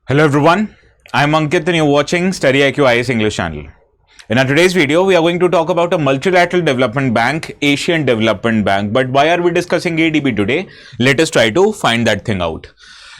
Hello everyone, I'm Ankit and you're watching StudyIQ IAS English channel. In our today's video, we are going to talk about a multilateral development bank, Asian Development Bank. But why are we discussing ADB today? Let us try to find that thing out.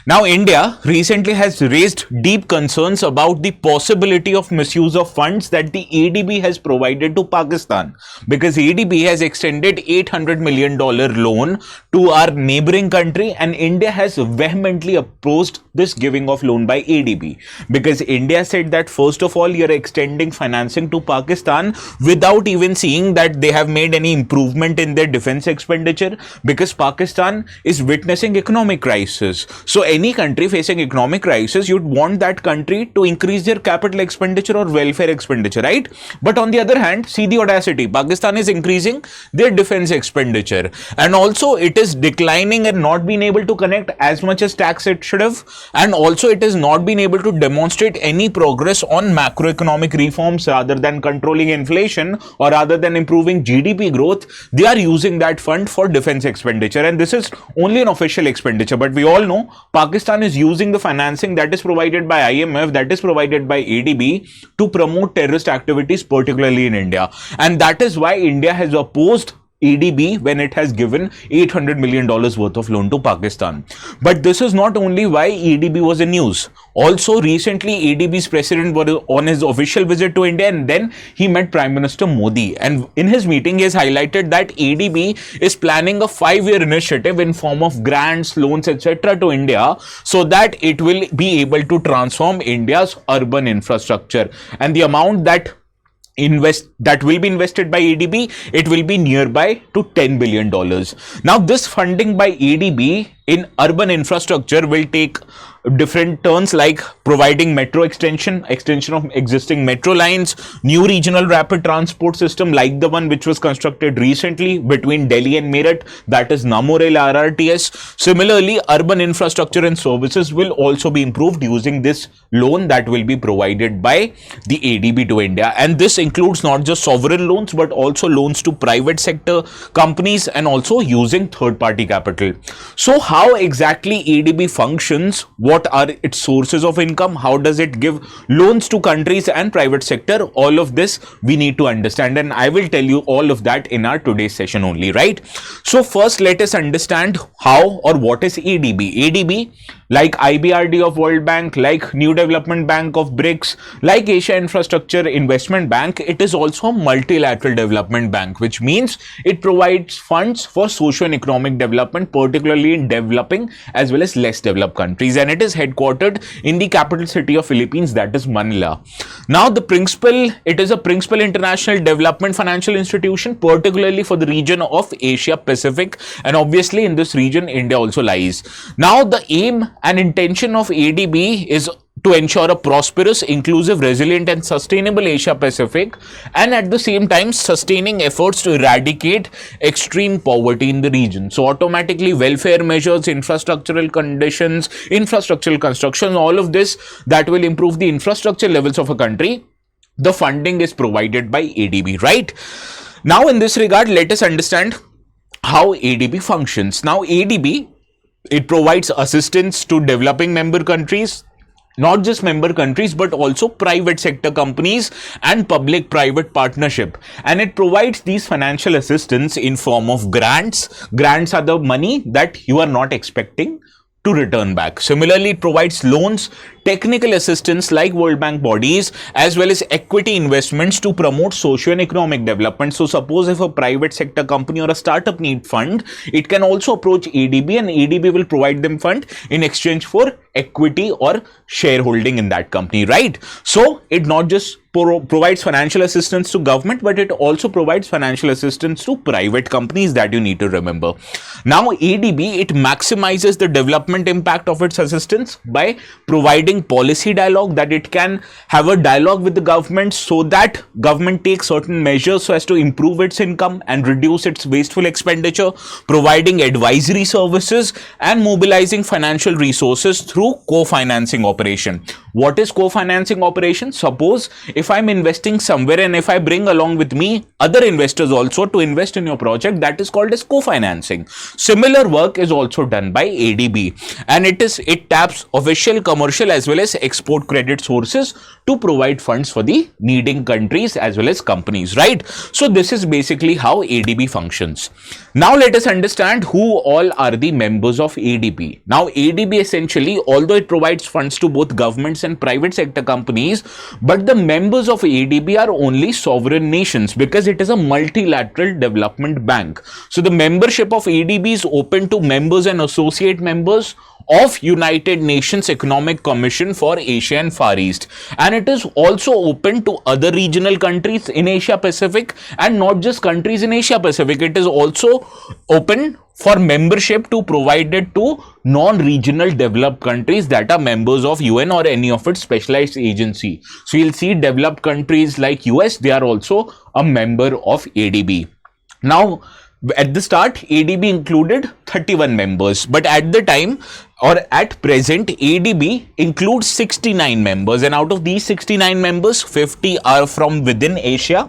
Now, India recently has raised deep concerns about the possibility of misuse of funds that the ADB has provided to Pakistan, because ADB has extended $800 million loan to our neighboring country, and India has vehemently opposed this giving of loan by ADB, because India said that first of all, you're extending financing to Pakistan without even seeing that they have made any improvement in their defense expenditure, because Pakistan is witnessing economic crisis. So any country facing economic crisis, you'd want that country to increase their capital expenditure or welfare expenditure, right? But on the other hand, see the audacity, Pakistan is increasing their defense expenditure, and also it is declining and not being able to connect as much as tax it should have, and also it has not been able to demonstrate any progress on macroeconomic reforms. Rather than controlling inflation or rather than improving GDP growth, they are using that fund for defense expenditure, and this is only an official expenditure. But we all know Pakistan is using the financing that is provided by IMF, that is provided by ADB, to promote terrorist activities, particularly in India. And that is why India has opposed ADB when it has given $800 million worth of loan to Pakistan. But this is not only why ADB was in news. Also, recently ADB's president was on his official visit to India, and then he met Prime Minister Modi. And in his meeting, he has highlighted that ADB is planning a 5-year initiative in form of grants, loans, etc. to India, so that it will be able to transform India's urban infrastructure. And the amount that will be invested by ADB, it will be nearby to $10 billion. Now, this funding by ADB in urban infrastructure will take different turns, like providing metro extension of existing metro lines, new regional rapid transport system like the one which was constructed recently between Delhi and Meerut, that is Namo Rail RRTS. Similarly, urban infrastructure and services will also be improved using this loan that will be provided by the ADB to India. And this includes not just sovereign loans but also loans to private sector companies, and also using third-party capital. So how exactly ADB functions? What are its sources of income? How does it give loans to countries and private sector? All of this we need to understand, and I will tell you all of that in our today's session only, right? So first, let us understand how or what is ADB. ADB, like IBRD of World Bank, like New Development Bank of BRICS, like Asia Infrastructure Investment Bank, it is also a multilateral development bank, which means it provides funds for socio and economic development, particularly in developing as well as less developed countries, and it is headquartered in the capital city of Philippines, that is Manila. Now, it is a principal international development financial institution, particularly for the region of Asia Pacific, and obviously in this region India also lies. Now, the aim and intention of ADB is to ensure a prosperous, inclusive, resilient and sustainable Asia Pacific, and at the same time sustaining efforts to eradicate extreme poverty in the region. So automatically welfare measures, infrastructural conditions, infrastructural construction, all of this that will improve the infrastructure levels of a country, the funding is provided by ADB, right? Now, in this regard, let us understand how ADB functions. Now, ADB, it provides assistance to developing member countries, not just member countries but also private sector companies and public-private partnership, and it provides these financial assistance in form of grants. Grants are the money that you are not expecting to return back. Similarly, it provides loans, technical assistance like World Bank bodies, as well as equity investments to promote socio and economic development. So suppose if a private sector company or a startup need fund, it can also approach ADB, and ADB will provide them fund in exchange for equity or shareholding in that company, right? So it not just provides financial assistance to government, but it also provides financial assistance to private companies, that you need to remember. Now, ADB, it maximizes the development impact of its assistance by providing policy dialogue, that it can have a dialogue with the government so that government takes certain measures so as to improve its income and reduce its wasteful expenditure, providing advisory services and mobilizing financial resources through co-financing operation. What is co-financing operation? Suppose if I'm investing somewhere and if I bring along with me other investors also to invest in your project, that is called as co-financing. Similar work is also done by ADB, and it taps official, commercial as well as export credit sources to provide funds for the needing countries as well as companies, right? So this is basically how ADB functions. Now let us understand who all are the members of ADB. Now ADB essentially, although it provides funds to both governments and private sector companies, but the members of ADB are only sovereign nations because it is a multilateral development bank. So the membership of ADB is open to members and associate members of United Nations Economic Commission for Asia and Far East, and it is also open to other regional countries in Asia Pacific, and not just countries in Asia Pacific, it is also open for membership to provided to non-regional developed countries that are members of UN or any of its specialized agency. So you'll see developed countries like US, they are also a member of ADB. Now at the start, ADB included 31 members, but at the time or at present, ADB includes 69 members, and out of these 69 members, 50 are from within Asia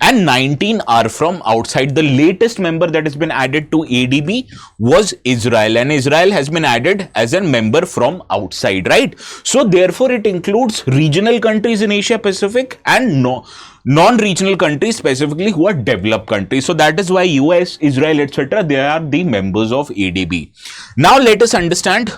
and 19 are from outside. The latest member that has been added to ADB was Israel, and Israel has been added as a member from outside, right? So therefore, it includes regional countries in Asia Pacific and non-regional countries specifically who are developed countries. So that is why US, Israel, etc., they are the members of ADB. Now let us understand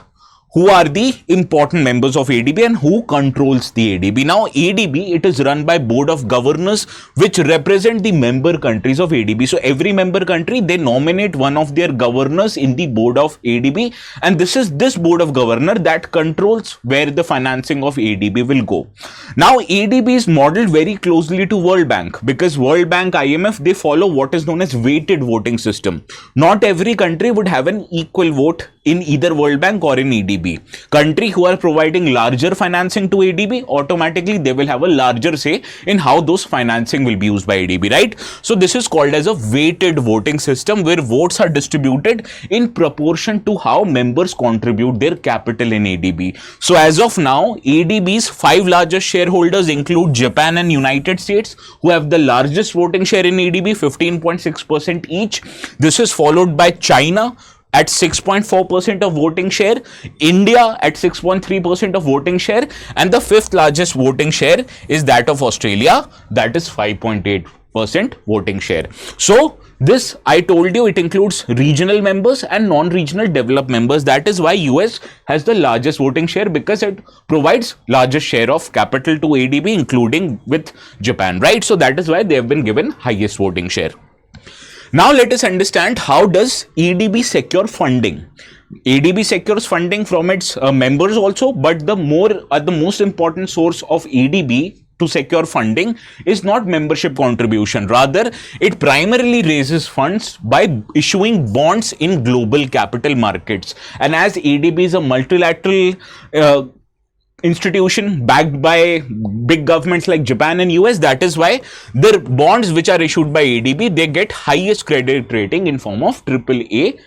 who are the important members of ADB and who controls the ADB. Now ADB, it is run by board of governors which represent the member countries of ADB. So every member country, they nominate one of their governors in the board of ADB, and this is this board of governor that controls where the financing of ADB will go. Now ADB is modeled very closely to World Bank because World Bank, IMF, they follow what is known as weighted voting system. Not every country would have an equal vote in either World Bank or in ADB. Country who are providing larger financing to ADB, automatically they will have a larger say in how those financing will be used by ADB, right? So this is called as a weighted voting system where votes are distributed in proportion to how members contribute their capital in ADB. So as of now, ADB's 5 largest shareholders include Japan and United States, who have the largest voting share in ADB, 15.6% each. This is followed by China at 6.4% of voting share, India at 6.3% of voting share, and the 5th largest voting share is that of Australia, that is 5.8% voting share. So this, I told you, it includes regional members and non-regional developed members. That is why US has the largest voting share, because it provides largest share of capital to ADB, including with Japan, right? So that is why they have been given highest voting share. Now let us understand how does ADB secure funding. ADB secures funding from its members also, but the most important source of ADB to secure funding is not membership contribution. Rather, it primarily raises funds by issuing bonds in global capital markets. And as ADB is a multilateral institution backed by big governments like Japan and US, that is why the bonds which are issued by ADB, they get highest credit rating in form of AAA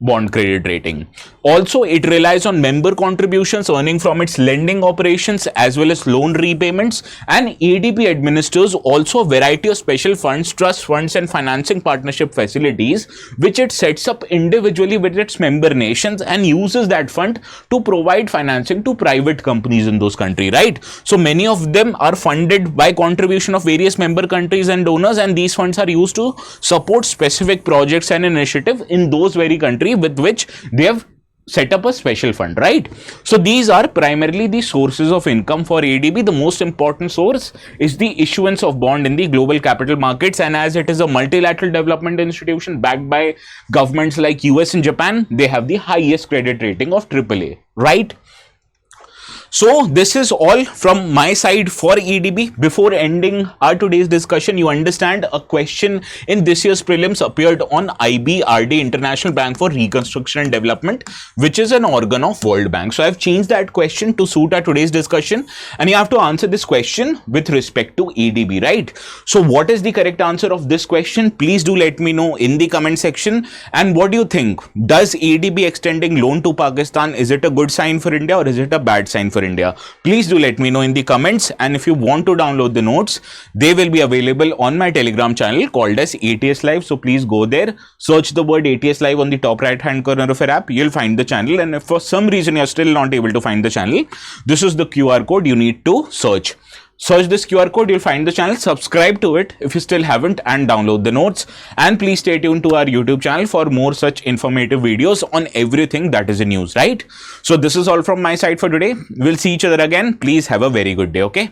bond credit rating. Also, it relies on member contributions earning from its lending operations as well as loan repayments, and ADB administers also a variety of special funds, trust funds and financing partnership facilities which it sets up individually with its member nations and uses that fund to provide financing to private companies in those countries, right? So many of them are funded by contribution of various member countries and donors, and these funds are used to support specific projects and initiatives in those very countries with which they have set up a special fund, right? So these are primarily the sources of income for ADB. The most important source is the issuance of bond in the global capital markets, and as it is a multilateral development institution backed by governments like US and Japan, they have the highest credit rating of AAA, right? So this is all from my side for ADB. Before ending our today's discussion, you understand a question in this year's prelims appeared on IBRD, International Bank for Reconstruction and Development, which is an organ of World Bank. So I've changed that question to suit our today's discussion, and you have to answer this question with respect to ADB, right? So what is the correct answer of this question? Please do let me know in the comment section. And what do you think? Does ADB extending loan to Pakistan, is it a good sign for India or is it a bad sign for India. Please do let me know in the comments, and if you want to download the notes, they will be available on my Telegram channel called as ATS Live. So please go there, search the word ATS Live on the top right hand corner of your app. You'll find the channel, and if for some reason you're still not able to find the channel, this is the QR code you need to search. Search this QR code, you'll find the channel, subscribe to it if you still haven't, and download the notes. And please stay tuned to our YouTube channel for more such informative videos on everything that is in news, right? So this is all from my side for today. We'll see each other again. Please have a very good day, okay?